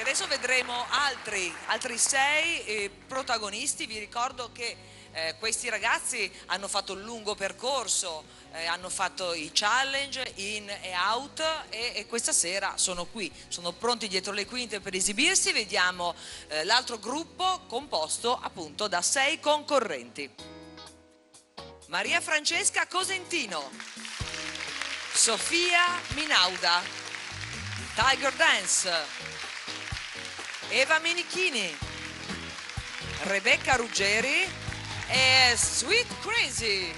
adesso vedremo altri 6 protagonisti. Vi ricordo che questi ragazzi hanno fatto un lungo percorso, hanno fatto i challenge in e out e questa sera sono qui, sono pronti dietro le quinte per esibirsi. Vediamo l'altro gruppo composto appunto da 6 concorrenti. Maria Francesca Cosentino, Sofia Minauda, Tiger Dance, Eva Menichini, Rebecca Ruggeri e Sweet Crazy.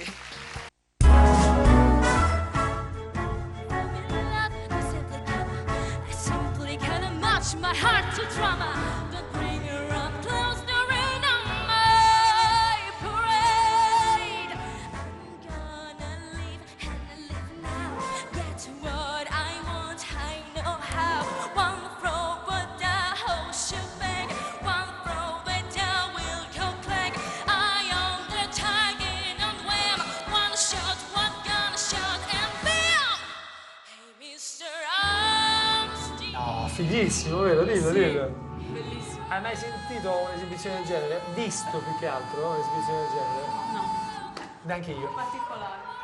My heart to drama, don't bring her up close to rain on my parade. I'm gonna leave and live now. Get what I want, I know how. One throw, but the whole shebang. One throw, but the will go clank. I own the target on wham. One shot, one gun shot, and bam! Hey, Mr. Armstein. No, fighissimo, vero? Dillo, Sì, dillo. bellissimo. Hai mai sentito un'esibizione del genere? Visto più che altro un'esibizione del genere? No, Neanche io. particolare.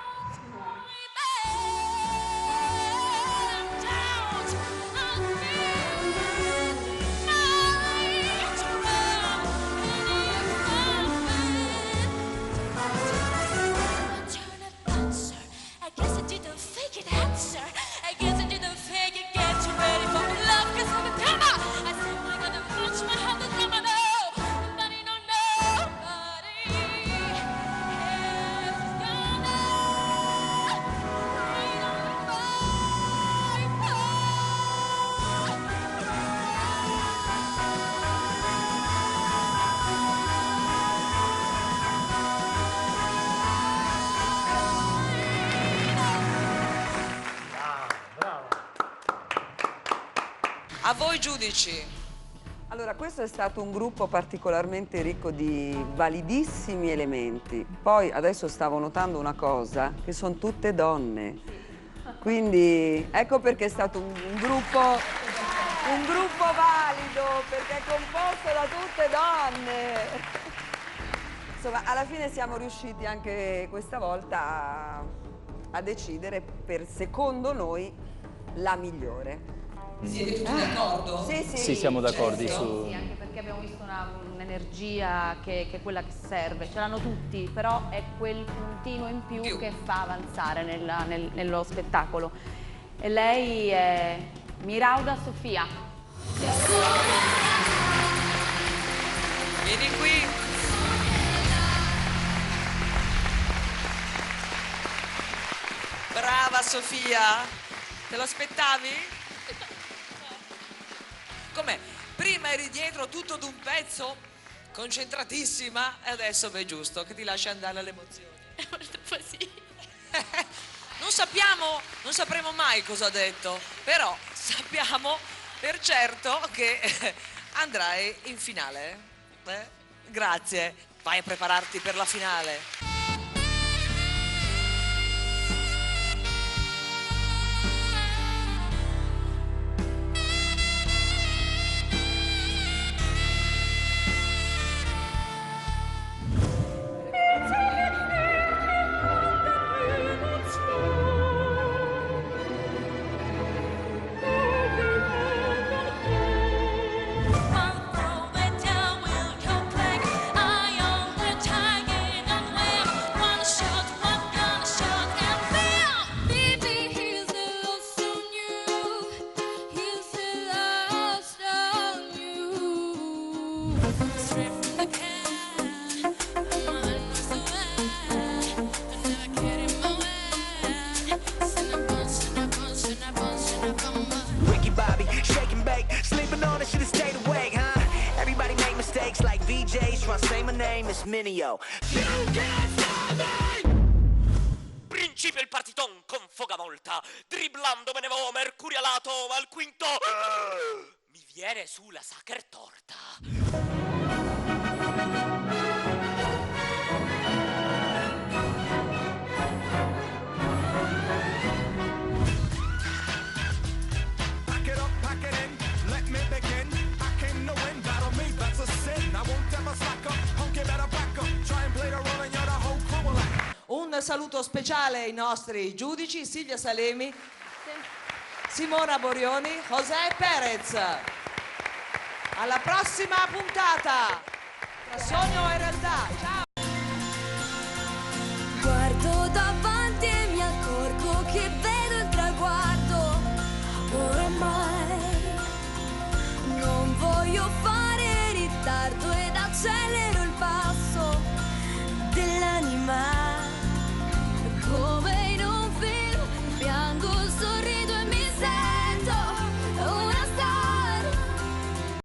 A voi giudici. Allora, questo è stato un gruppo particolarmente ricco di validissimi elementi. Poi adesso stavo notando una cosa, che sono tutte donne. Quindi ecco perché è stato un gruppo valido, perché è composto da tutte donne. Insomma, alla fine siamo riusciti anche questa volta a decidere per, secondo noi, la migliore. Siete tutti d'accordo? Sì, sì. Sì, siamo d'accordo su... Sì, anche perché abbiamo visto un'energia che è quella che serve. Ce l'hanno tutti, però è quel puntino in più che fa avanzare nello spettacolo. E lei è Mirauda Sofia. Vieni qui. Brava Sofia. Te lo aspettavi? Com'è? Prima eri dietro tutto d'un pezzo, concentratissima, e adesso è giusto che ti lasci andare alle emozioni. Purtroppo sì. Non sapremo mai cosa ha detto, però sappiamo per certo che andrai in finale. Grazie, vai a prepararti per la finale. Minio. Principio il partiton con foga volta, dribblando me ne vo mercurialato al quinto. Mi viene su la sacer torta. Un saluto speciale ai nostri giudici, Silvia Salemi, Simona Borioni, José Perez. Alla prossima puntata tra sogno e realtà. Ciao!